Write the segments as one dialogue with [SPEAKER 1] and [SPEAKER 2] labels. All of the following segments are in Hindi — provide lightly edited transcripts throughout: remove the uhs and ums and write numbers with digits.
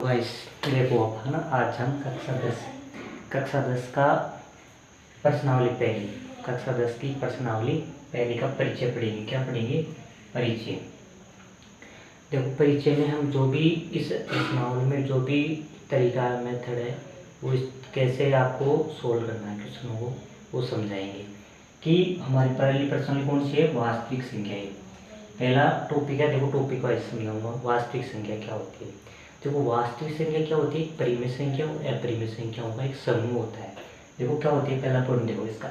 [SPEAKER 1] गाइस देखो है ना, आज हम कक्षा 10 का प्रश्नावली पहली कक्षा 10 की प्रश्नावली पहली का परिचय पढ़ेंगे। क्या पढ़ेंगे? परिचय। देखो, परिचय में हम जो भी इस प्रश्नावली में जो भी तरीका मेथड है वो कैसे आपको सोल्व करना है क्वेश्चनों को वो समझाएंगे। कि हमारी पहली प्रश्नावली कौन सी है? वास्तविक संख्याएं। पहला टॉपिक है, देखो टॉपिक वाइज समझाऊंगा। वास्तविक संख्या क्या होती है? देखो, वास्तविक संख्या क्या होती है? परिमेय संख्या और अपरिमेय संख्याओं का एक समूह होता है। देखो क्या होती है, पहला पॉइंट देखो इसका।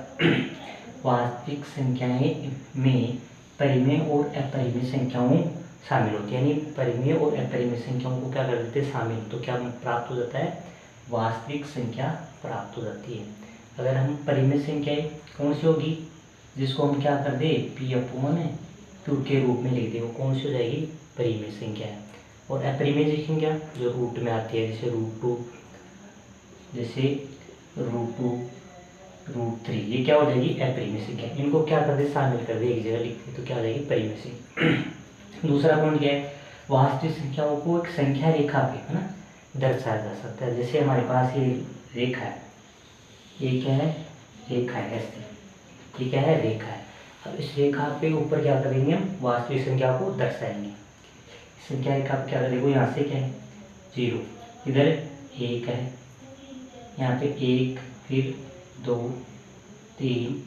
[SPEAKER 1] वास्तविक संख्याएं में परिमेय और अपरिमेय संख्याओं शामिल होती है, यानी परिमेय और अपरिमेय संख्याओं को क्या कर देते हैं? शामिल। तो क्या प्राप्त हो जाता है? वास्तविक संख्या प्राप्त हो जाती है। अगर हम परिमेय संख्याएं कौन सी होगी, जिसको हम क्या कर दे P/2 के रूप में लिख दे, वो कौन सी हो जाएगी? परिमेय संख्या है। और अपरिमेय संख्या जो रूट में आती है, जैसे √2, जैसे √2, √3, ये क्या हो जाएगी? अपरिमेय संख्या। इनको क्या कर दे? शामिल कर दे, एक जगह लिख दे, तो क्या हो जाएगी? परिमेय संख्या। दूसरा पॉइंट क्या है? वास्तविक संख्याओं को एक संख्या रेखा पे है ना दर्शाया जा सकता है। जैसे हमारे पास ये रेखा है, ये क्या है? रेखा है, ऐसे ये क्या है? रेखा है। अब इस रेखा पे ऊपर क्या करेंगे? हम वास्तविक संख्या को दर्शाएंगे। संख्या रेखा पे क्या करेंगे? यहाँ से क्या है? 0, इधर 1 है, यहाँ पे 1, फिर 2, 3,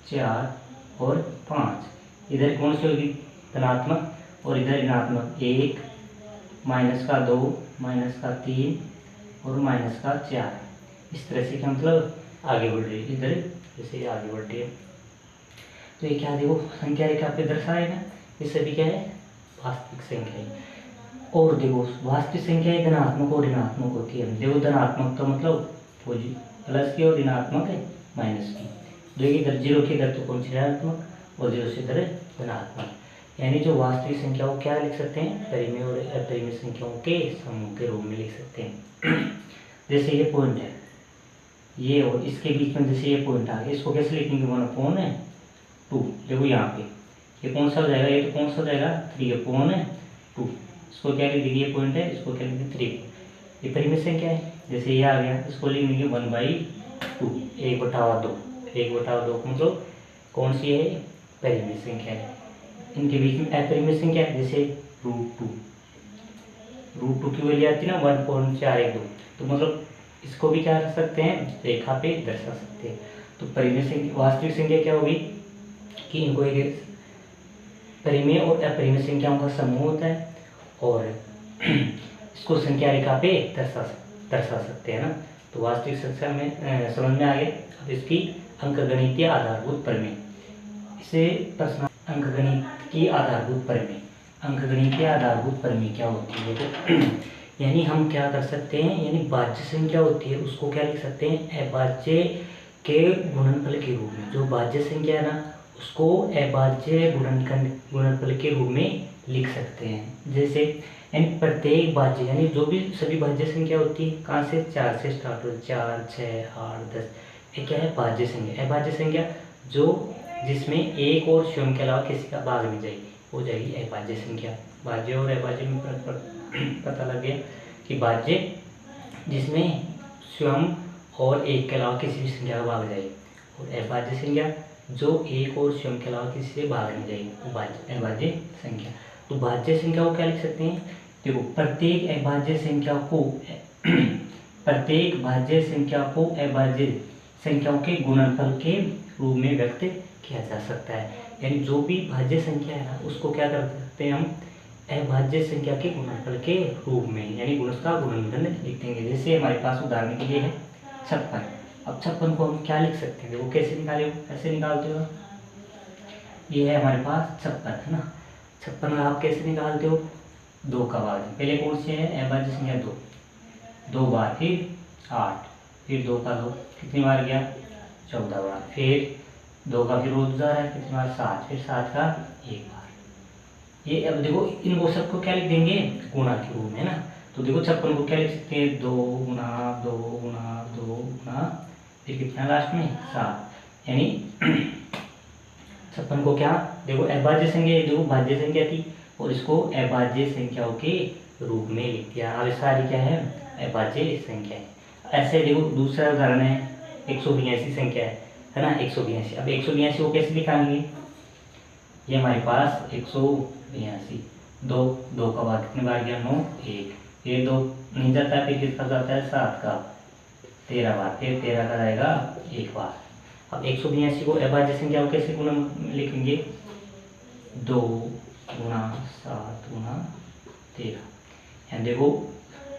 [SPEAKER 1] 4 और 5। इधर कौन सी होगी? धनात्मक, और इधर ऋणात्मक। 1, -2, -3 और -4। इस तरह से क्या मतलब आगे बढ़ रही है, इधर जैसे आगे बढ़ रही है। तो ये क्या देखो संख्या रेखा पे दर्शाएगा। ये सभी क्या है? वास्तविक संख्या है। और देखो, वास्तविक संख्या धनात्मक और ऋणात्मक होती है। देखो, धनात्मक का मतलब प्लस की और ऋणात्मक है माइनस की। देखिए इधर 0 की इधर तो कौन सी ऋणात्मक, और 0 से इधर धनात्मक। यानी जो वास्तविक संख्या को क्या लिख सकते हैं? परिमेय और अपरिमेय संख्याओं के समूह के रूप में लिख सकते हैं। जैसे ये पॉइंट है, ये और इसके बीच में जैसे ये पॉइंट आ गया, इसको कैसे लिखेंगे? 1/2। देखो यहाँ पे ये कौन सा हो जाएगा? ये तो कौन सा हो जाएगा? 3/2। इसको क्या लिख देंगे? ये पॉइंट है, इसको क्या लिख देंगे? 3। ये परिमेय संख्या है, जैसे ये आ गया, इसको लिख देंगे 1/2, 1/2। 1/2 मतलब कौन सी है? परिमेय संख्या है। इनके बीच में अपरिमेय संख्या है, जैसे √2। √2 की वैल्यू आती है ना 1.412। तो मतलब इसको भी क्या कर सकते हैं? रेखा पे दर्शा सकते हैं। तो परिमेय संख्या, वास्तविक संख्या क्या होगी कि इनको एक परिमेय और अपरिमेय संख्याओं का समूह होता है, और इसको संख्या रेखा पे दर्शा सकते हैं ना। तो वास्तविक संख्या में समझ में आ गया। अब इसकी अंकगणितीय आधारभूत प्रमेय, इसे प्रश्न अंकगणित की आधारभूत प्रमेय। अंकगणितीय आधारभूत प्रमेय क्या होती है? देखो यानी हम क्या कर सकते हैं, यानी भाज्य संख्या होती है उसको क्या लिख सकते हैं? अभाज्य के गुणनफल के रूप में। जो भाज्य संख्या है ना उसको अभाज्य गुणनफल के रूप में लिख सकते हैं। जैसे यानी प्रत्येक भाज्य, यानी जो भी सभी भाज्य संख्या होती है कहाँ से? 4 से स्टार्ट हो, 4, 6, 8, 10। ये क्या है? भाज्य संख्या। अभाज्य संख्या जो जिसमें एक और स्वयं के अलावा किसी का भाग नहीं जाएगी, हो जाएगी अभाज्य संख्या। भाज्य और अभाज्य में पता लग गया कि भाज्य जिसमें स्वयं और एक के अलावा किसी भी संख्या का भाग जाएगी, और अभाज्य संख्या जो एक और स्वयं के अलावा किसी से भाग नहीं जाएगी, वो अभाज्य संख्या। तो भाज्य संख्या को क्या लिख सकते हैं? देखो, प्रत्येक भाज्य संख्या को अभाज्य संख्याओं के गुणनफल के रूप में व्यक्त किया जा सकता है। यानी जो भी भाज्य संख्या है ना उसको क्या कर सकते हैं हम? अभाज्य संख्या के गुणनफल के रूप में, यानी उसका गुणनफल लिख देंगे। जैसे हमारे पास उदाहरण के लिए है 56। अब 56 को हम क्या लिख सकते हैं? देखो कैसे निकाले हो? ऐसे निकालते हो। ये है हमारे पास 56 है ना। 56 का आप कैसे निकालते हो? 2 का भाग। पहले कौन से है? अभाज्य संख्या 2 बार, फिर 8, फिर 2 का 2 कितनी बार गया? 14 बार। फिर 2 का फिर रोज है कितनी बार? 7, फिर 7 का 1 बार। ये अब देखो इनको सबको क्या लिख देंगे? गुणा के रूप में ना। तो देखो 56 को क्या लिख सकते हैं? 2 गुना 2 गुना 2 गुना फिर कितना लास्ट में? 7। यानी 56 को क्या देखो अभाज्य संख्या, देखो भाज्य संख्या थी और इसको अभाज्य संख्याओं के रूप में लिख दिया। अब सारी क्या है, अभाज्य संख्या है। ऐसे देखो दूसरा उदाहरण है, 182 संख्या है ना, 182। अब 182 को कैसे दिखाएंगे, ये हमारे पास 182, दो दो का बाद कितने बार गया, 9, 1, ये 2 नहीं जाता है, फिर किसका जाता है 7 का 13 बार, फिर 13 का जाएगा 1 बार। अब 182 को अभाज्य संख्या को कैसे गुणन लिखेंगे, 2 गुणा 7 गुणा 13। यहाँ देखो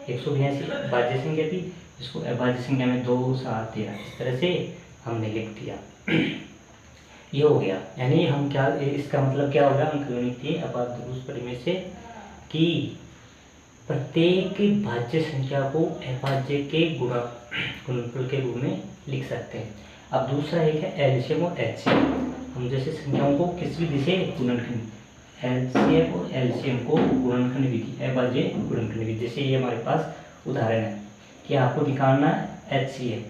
[SPEAKER 1] 182 भाज्य संख्या थी, इसको अभाज्य संख्या में 2, 7, 13 इस तरह से हमने लिख दिया। ये हो गया, यानी हम क्या, इसका मतलब क्या होगा, हम गणित थी अपादरूस परिमेय से कि प्रत्येक भाज्य संख्या को अभाज्य के गुणनफल के रूप में लिख सकते हैं। अब दूसरा एक है एलसीएम और एचसीएम। हम जैसे संख्याओं को किस विधि से गुणनखंड, एलसीएम और एलसीएम को गुणनखंड विधि, अभाज्य गुणनखंड विधि। जैसे ये हमारे पास उदाहरण है कि आपको निकालना एचसीएम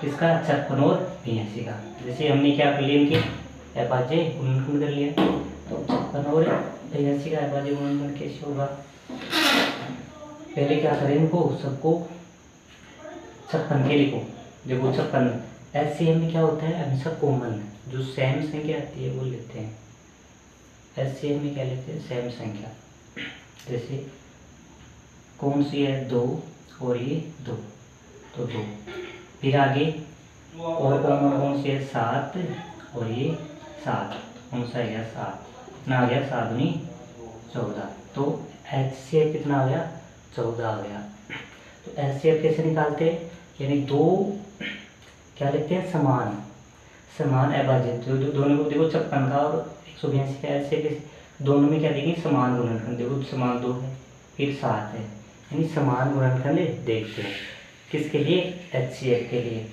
[SPEAKER 1] किसका, 56 और 82 का। जैसे हमने क्या कर लिया, इनके अभाज्य गुणनखंड कर लिया, तो 56 और 82 का अभाज्य गुणनखंड कैसे होगा, पहले क्या करें, इनको सबको 56 के लिखो। देखो 56 एचसीएम में क्या होता है, हमेशा कॉमन जो सेम संख्या आती है वो लेते हैं। एचसीएम में क्या लेते हैं, सेम संख्या। जैसे कौन सी है, 2 और ये 2, तो 2। फिर आगे और कौन सी है, 7 और ये 7, कौन सा है 7, कितना आ गया, 7 दूनी 14, तो एचसीएफ कितना आ गया, 14 आ गया। तो एचसीएफ कैसे निकालते हैं, यानी दो क्या लिखते हैं, समान अभाज्य, दोनों को देखो 56 का और 182 का एचसीएफ, दोनों में क्या देखेंगे, समान गुणनखंड। देखो समान 2 है, फिर 7 है, यानी समान गुणनखंड देखते हैं किसके लिए, एचसीएफ के लिए।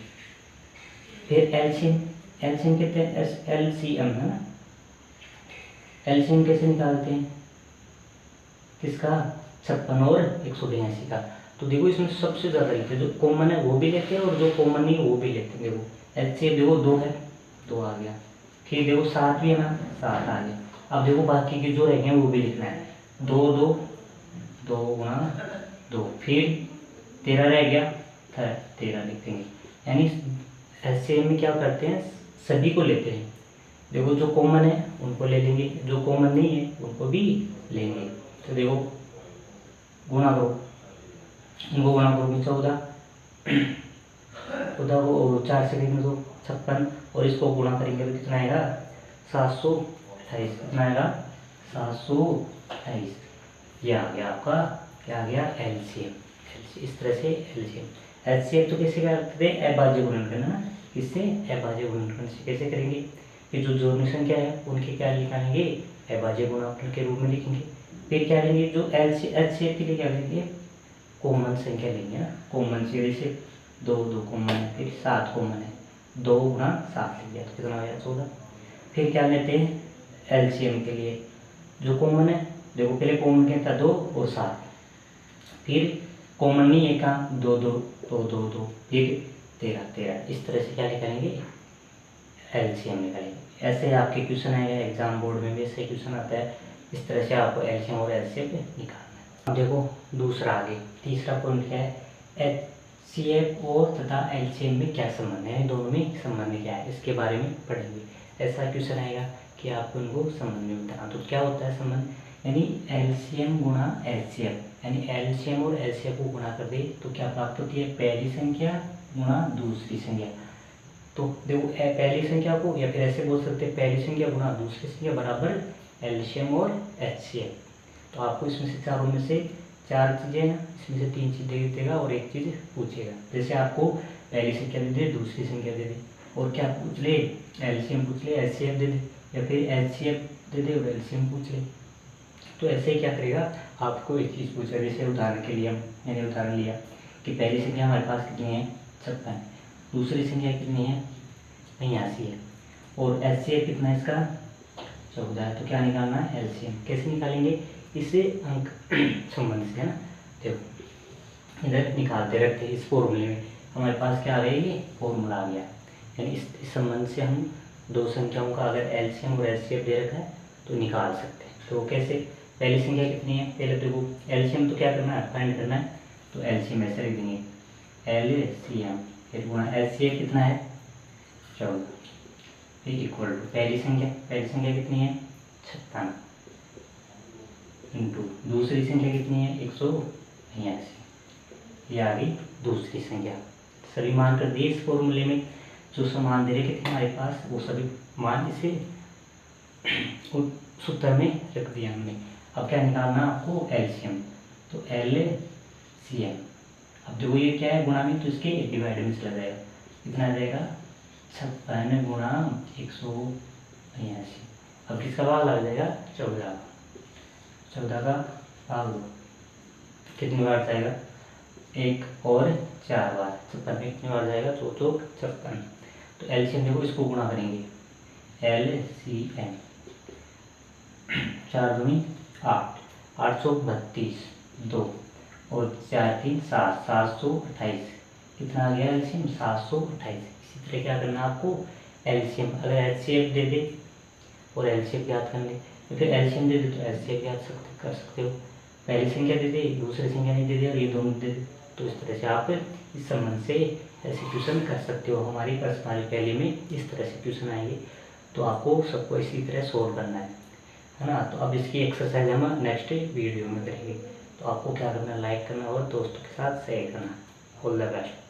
[SPEAKER 1] फिर एलसीएम कहते हैं, एलसीएम है ना, एलसीएम कैसे निकालते हैं, किसका, 56 और 182 का। तो देखो इसमें सबसे ज़्यादा लेते हैं, जो कॉमन है वो भी लेते हैं और जो कॉमन नहीं वो भी लेते हैं। देखो एलसीएम देखो 2 है, 2 आ गया, फिर देखो 7 भी है ना, 7 आ गया। अब देखो बाकी के जो रह गए वो भी लिखना है, 2 2 2 गुणा 2, फिर 13 रह गया, 13 लिख देंगे। यानी एचसीएम में क्या करते हैं, सभी को लेते हैं। देखो जो कॉमन है उनको ले लेंगे, जो कॉमन नहीं है उनको भी लेंगे। तो देखो गुणा 2, इनको गुणा करोगे 14 को 4 से करेंगे तो 56, और इसको गुणा करेंगे तो कितना आएगा, 728, कितना आएगा, 728। ये आ गया आपका, क्या आ गया, एलसीएम। इस तरह से एलसीएम। एचसीएफ तो कैसे करते हैं, अभाज्य गुणनखंड है ना, किससे, अभाज्य गुणनखंड से कैसे करेंगे, ये जो जोड़नी संख्या है उनके क्या निकालेंगे, अभाज्य गुणनखंड के रूप में लिखेंगे। फिर क्या लेंगे, जो एचसीएफ के लिए क्या लेंगे, कॉमन संख्या लेंगे ना, कॉमन से, जैसे 2 2 कॉमन है, फिर 7 कॉमन है, 2 गुणा 7 लिख दिया तो कितना हो गया, 14। फिर क्या लेते हैं एलसीएम के लिए, जो कॉमन है, देखो पहले कॉमन क्या था, 2 और 7, फिर कॉमन नहीं है कहाँ, 2 2 तो 2 2, फिर 13 13, इस तरह से क्या निकालेंगे, एलसीएम निकालेंगे। ऐसे आपके क्वेश्चन आएगा एग्जाम बोर्ड में भी, ऐसे क्वेश्चन आता है, इस तरह से आपको एलसीएम और एचसीएफ निकालना है। अब देखो दूसरा आगे तीसरा पॉइंट क्या है, एचसीएफ और तथा एलसीएम में क्या संबंध है, दोनों में संबंध क्या है, इसके बारे में पढ़ेंगे। ऐसा क्वेश्चन आएगा कि आपको इनको संबंध में बताना। तो क्या होता है संबंध, यानी एलसीएम गुणा एचसीएफ, यानी एलसीएम और एचसीएफ को गुणा कर दे तो क्या प्राप्त होती है, पहली संख्या गुणा दूसरी संख्या। तो देखो पहली संख्या को, या फिर ऐसे बोल सकते हैं, पहली संख्या गुणा दूसरी संख्या बराबर एलसीएम और एचसीएफ। तो आपको इसमें से चारों में से 4 चीज़ें ना, इसमें से 3 चीज़ दे देगा और एक चीज़ पूछेगा। जैसे आपको पहली संख्या दे दे, दूसरी संख्या दे दे, और क्या पूछ ले, एलसीएम पूछ ले, एचसीएफ दे दे, या फिर एचसीएफ दे दे और एलसीएम पूछ ले। तो ऐसे ही क्या करेगा, आपको एक चीज़ पूछा। जैसे उदाहरण के लिए मैंने उदाहरण लिया कि पहली संख्या हमारे पास कितनी है, 56, दूसरी संख्या कितनी है, 82 है, और एचसीएफ कितना है इसका, 14 है। तो क्या निकालना है, एलसीएम। कैसे निकालेंगे, इससे अंक संबंध से है ना। देखो इधर निकालते रहते इस फॉर्मूले में, हमारे पास क्या आ गया, ये फॉर्मूला आ गया। यानी इस संबंध से हम दो संख्याओं का अगर एलसीएम और एचसीएफ दे रखा है तो निकाल सकते हैं। तो कैसे, पहली संख्या कितनी है, पहले देखो एलसीएम तो क्या करना है, फाइंड करना है, तो एलसीएम ऐसे लिख देंगे एलसीएम, फिर गुणा एलसीएम कितना है 14, फिर इक्वल टू पहली संख्या कितनी है 56 इंटू दूसरी संख्या कितनी है 182, ये आ गई दूसरी संख्या। सभी मान कर दिए इस फॉर्मूले में, जो समान दे रखे थे हमारे पास वो सभी मान इसे सूत्र में रख दिया हमने। अब क्या निकालना आपको एलसीएम, तो एलसीएम, अब देखो ये क्या है गुणा में, तो इसके डिवाइड में चला जाएगा, कितना आ जाएगा 56 गुणा 182, अब किसका भाग लग जाएगा 14 का भाग दो, कितनी बार जाएगा 1 और 4 बार, 56 में कितनी बार जाएगा 2 तो 56, तो एलसीएम देखो इसको गुणा करेंगे एलसीएम 4 दूनी 8, 832 2 और 4 3 7, 728, कितना आ गया एलसीएम 728। इसी तरह क्या करना आपको एलसीएम, अगर एलसीएम दे दे और एलसीएम ज्ञात कर ले, तो फिर एलसीएम दे दे तो एलसीएम ज्ञात कर सकते हो, पहली संख्या दे दे दूसरी संख्या नहीं दे दे और ये दोनों दे दे, तो इस तरह से आप इस संबंध से सब्स्टिट्यूशन कर सकते हो। हमारी प्रश्नावली पहले में इस तरह से ट्यूशन आएंगे, तो आपको सबको इसी तरह सोल्व करना है ना। तो अब इसकी एक्सरसाइज हम नेक्स्ट वीडियो में करेंगे, तो आपको क्या करना है लाइक करना और दोस्तों के साथ शेयर करना। All the best.